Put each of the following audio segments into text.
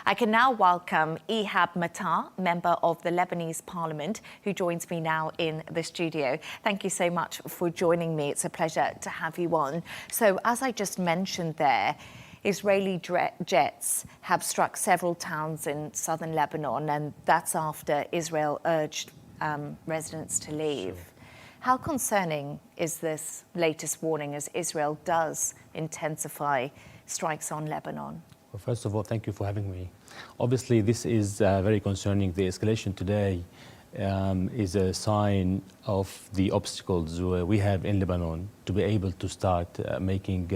I can now welcome Ihab Matar, member of the Lebanese Parliament, who joins me now in the studio. Thank you so much for joining me. It's a pleasure to have you on. So, as I just mentioned there, Israeli jets have struck several towns in southern Lebanon, and that's after Israel urged residents to leave. How concerning is this latest warning as Israel does intensify strikes on Lebanon? Well, first of all, thank you for having me. Obviously, this is very concerning. The escalation today is a sign of the obstacles we have in Lebanon to be able to start making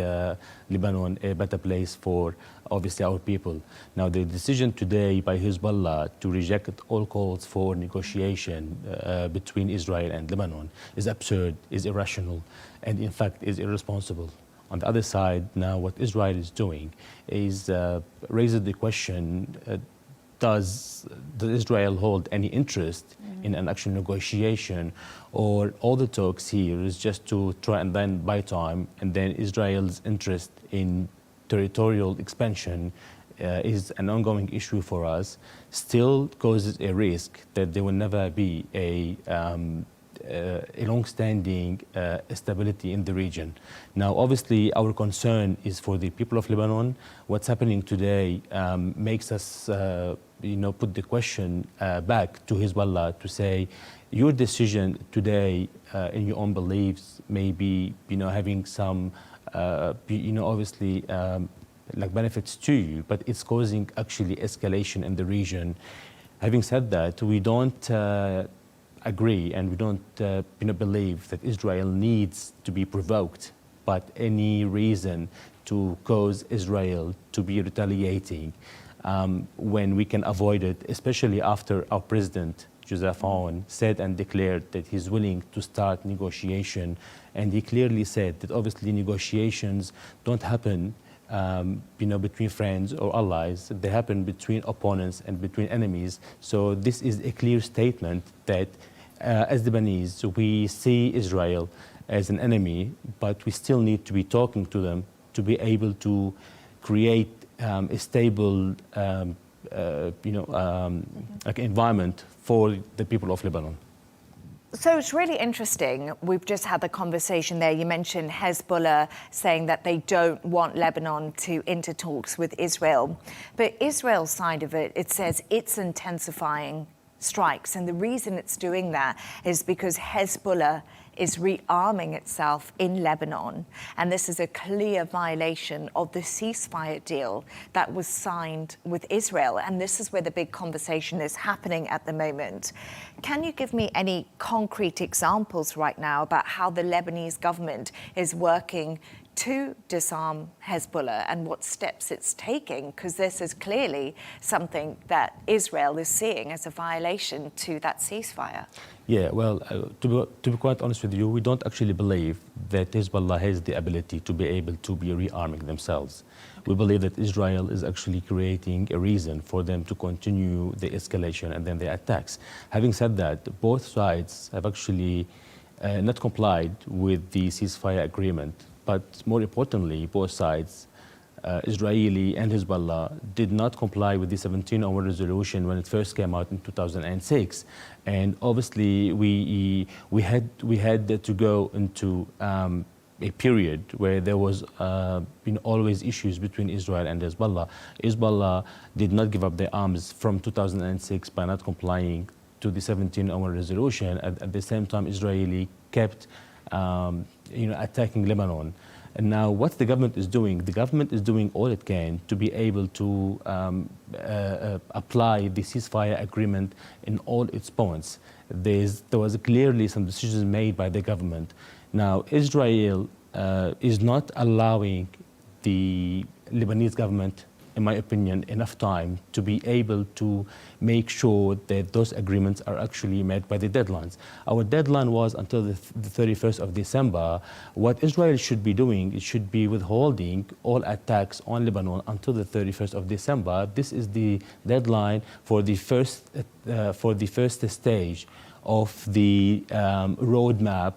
Lebanon a better place for, obviously, our people. Now, the decision today by Hezbollah to reject all calls for negotiation between Israel and Lebanon is absurd, is irrational, and in fact is irresponsible. On the other side, now what Israel is doing is raises the question, does Israel hold any interest in an actual negotiation, or all the talks here is just to try and then buy time, and then Israel's interest in territorial expansion is an ongoing issue for us, still causes a risk that there will never be a long-standing stability in the region. Now, obviously, our concern is for the people of Lebanon. What's happening today makes us, put the question back to Hezbollah to say, your decision today in your own beliefs may be, having some, obviously, like benefits to you, but it's causing actually escalation in the region. Having said that, we don't agree, and we don't believe that Israel needs to be provoked by any reason to cause Israel to be retaliating when we can avoid it, especially after our president, Aoun, said and declared that he's willing to start negotiation. And he clearly said that obviously negotiations don't happen between friends or allies. They happen between opponents and between enemies. So this is a clear statement that as Lebanese, we see Israel as an enemy, but we still need to be talking to them to be able to create a stable environment for the people of Lebanon. So it's really interesting. We've just had the conversation there. You mentioned Hezbollah saying that they don't want Lebanon to enter talks with Israel. But Israel's side of it, it says it's intensifying strikes. And the reason it's doing that is because Hezbollah is rearming itself in Lebanon. And this is a clear violation of the ceasefire deal that was signed with Israel. And this is where the big conversation is happening at the moment. Can you give me any concrete examples right now about how the Lebanese government is working to disarm Hezbollah and what steps it's taking? Because this is clearly something that Israel is seeing as a violation to that ceasefire. Yeah, well, to be quite honest with you, we don't actually believe that Hezbollah has the ability to be able to be rearming themselves. We believe that Israel is actually creating a reason for them to continue the escalation and then the attacks. Having said that, both sides have actually not complied with the ceasefire agreement. But more importantly, both sides, Israeli and Hezbollah, did not comply with the 17-hour resolution when it first came out in 2006. And obviously, we had to go into a period where there was always issues between Israel and Hezbollah. Hezbollah did not give up their arms from 2006 by not complying to the 17-hour resolution. At the same time, Israeli kept attacking Lebanon. And now what the government is doing all it can to be able to apply the ceasefire agreement in all its points. There was clearly some decisions made by the government. Now, Israel is not allowing the Lebanese government, in my opinion, enough time to be able to make sure that those agreements are actually met by the deadlines. Our deadline was until the 31st of December. What Israel should be doing, it should be withholding all attacks on Lebanon until the 31st of December. This is the deadline for the first stage of the roadmap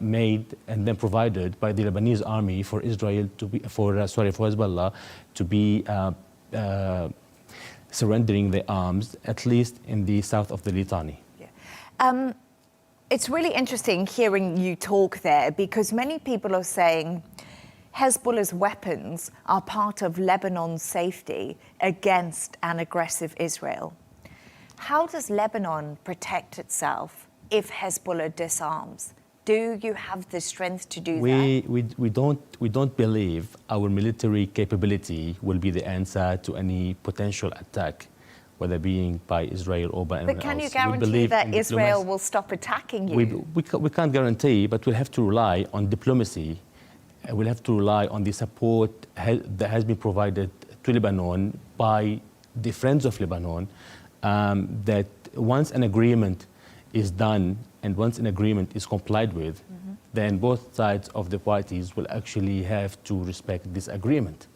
made and then provided by the Lebanese army for Israel to be, for Hezbollah to be surrendering their arms, at least in the south of the Litani. Yeah. It's really interesting hearing you talk there, because many people are saying Hezbollah's weapons are part of Lebanon's safety against an aggressive Israel. How does Lebanon protect itself if Hezbollah disarms? Do you have the strength to do that? We don't believe our military capability will be the answer to any potential attack, whether being by Israel or by anyone else. But can you guarantee that Israel will stop attacking you? We can't guarantee, but we'll have to rely on diplomacy. We'll have to rely on the support that has been provided to Lebanon by the Friends of Lebanon, that once an agreement is done and once an agreement is complied with, then both sides of the parties will actually have to respect this agreement.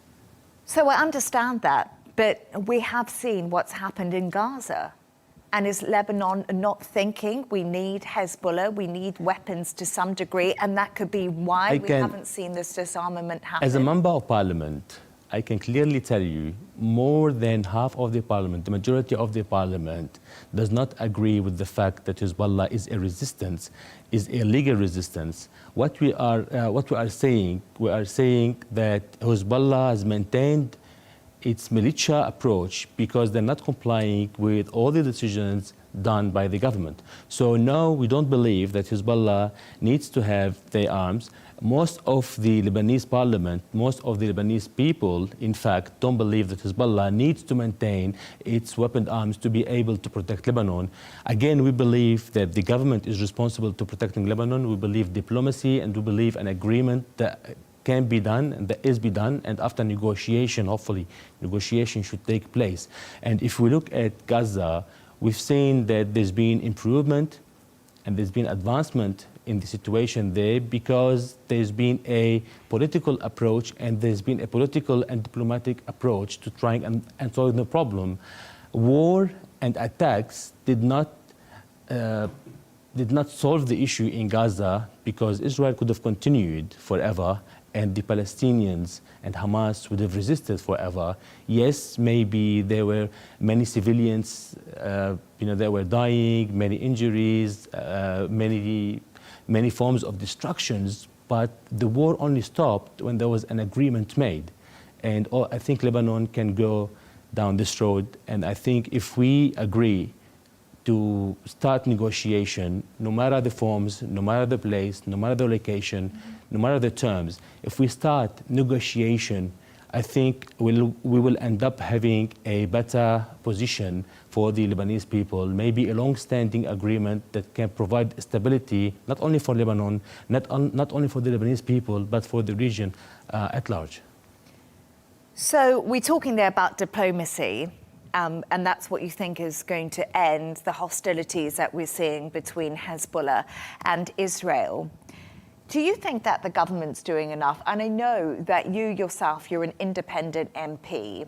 So I understand that, but we have seen what's happened in Gaza. And is Lebanon not thinking we need Hezbollah, we need weapons to some degree, and that could be why we haven't seen this disarmament happen? As a member of parliament, I can clearly tell you more than half of the parliament, the majority of the parliament, does not agree with the fact that Hezbollah is a resistance, is a legal resistance. What we are saying that Hezbollah has maintained its militia approach because they're not complying with all the decisions done by the government. So no, we don't believe that Hezbollah needs to have their arms. Most of the Lebanese parliament, most of the Lebanese people, in fact, don't believe that Hezbollah needs to maintain its weapon arms to be able to protect Lebanon. Again, we believe that the government is responsible to protecting Lebanon. We believe diplomacy, and we believe an agreement that can be done and that is be done, and after negotiation, hopefully, negotiation should take place. And if we look at Gaza, we've seen that there's been improvement and there's been advancement in the situation there because there's been a political approach and there's been a political and diplomatic approach to trying and solving the problem. War and attacks did not solve the issue in Gaza because Israel could have continued forever and the Palestinians and Hamas would have resisted forever. Yes, maybe there were many civilians, they were dying, many injuries, many forms of destructions, but the war only stopped when there was an agreement made. And I think Lebanon can go down this road, and I think if we agree to start negotiation, no matter the forms, no matter the place, no matter the location, no matter the terms, if we start negotiation, I think we will end up having a better position for the Lebanese people, maybe a long-standing agreement that can provide stability, not only for Lebanon, not only for the Lebanese people, but for the region at large. So we're talking there about diplomacy. And that's what you think is going to end the hostilities that we're seeing between Hezbollah and Israel. Do you think that the government's doing enough? And I know that you yourself, you're an independent MP.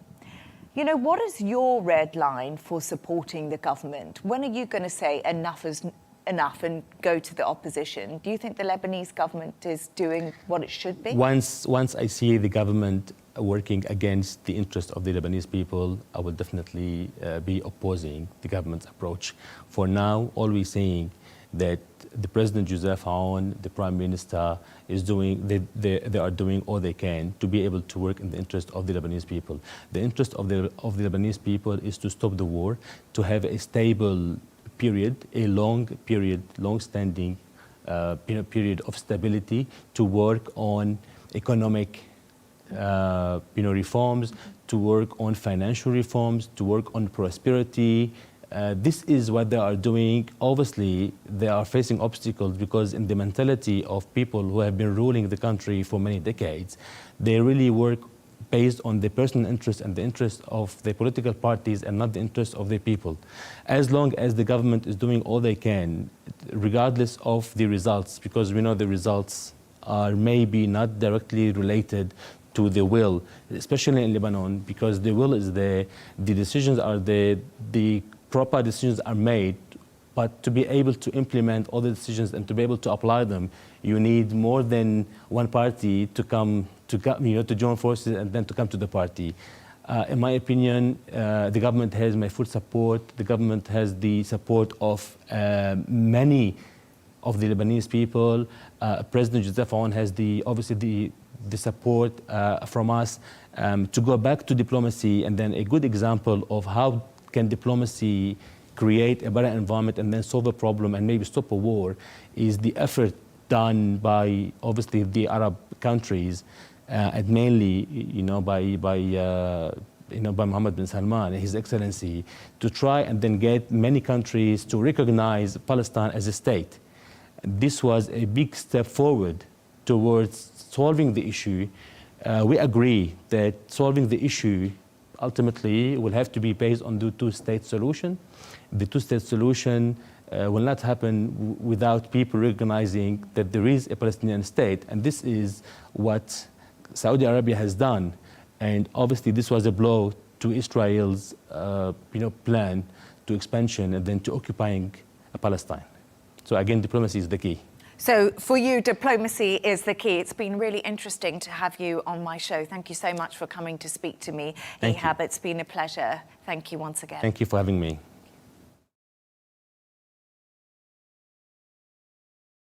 What is your red line for supporting the government? When are you going to say enough is enough and go to the opposition? Do you think the Lebanese government is doing what it should be? Once I see the government working against the interest of the Lebanese people, I will definitely be opposing the government's approach. For now, all we're saying that the President Joseph Aoun, the Prime Minister, is doing, they are doing all they can to be able to work in the interest of the Lebanese people. The interest of the Lebanese people is to stop the war, to have a stable period, a long-standing period of stability, to work on economic reforms, to work on financial reforms, to work on prosperity. This is what they are doing. Obviously, they are facing obstacles because in the mentality of people who have been ruling the country for many decades, they really work based on the personal interest and the interest of the political parties and not the interest of the people. As long as the government is doing all they can, regardless of the results, because we know the results are maybe not directly related to the will, especially in Lebanon, because the will is there, the decisions are there, the proper decisions are made, but to be able to implement all the decisions and to be able to apply them, you need more than one party to come to join forces and then to come to the party. In my opinion, the government has my full support. The government has the support of many of the Lebanese people. President Joseph Aoun has obviously the support from us to go back to diplomacy. And then a good example of how can diplomacy create a better environment and then solve a problem and maybe stop a war is the effort done by obviously the Arab countries and mainly by Mohammed bin Salman, His Excellency, to try and then get many countries to recognize Palestine as a state. This was a big step forward towards solving the issue. We agree that solving the issue ultimately will have to be based on the two-state solution. The two-state solution will not happen without people recognizing that there is a Palestinian state, and this is what Saudi Arabia has done. And obviously, this was a blow to Israel's plan to expansion and then to occupying Palestine. So again, diplomacy is the key. So for you, diplomacy is the key. It's been really interesting to have you on my show. Thank you so much for coming to speak to me, Ihab. It's been a pleasure. Thank you once again. Thank you for having me.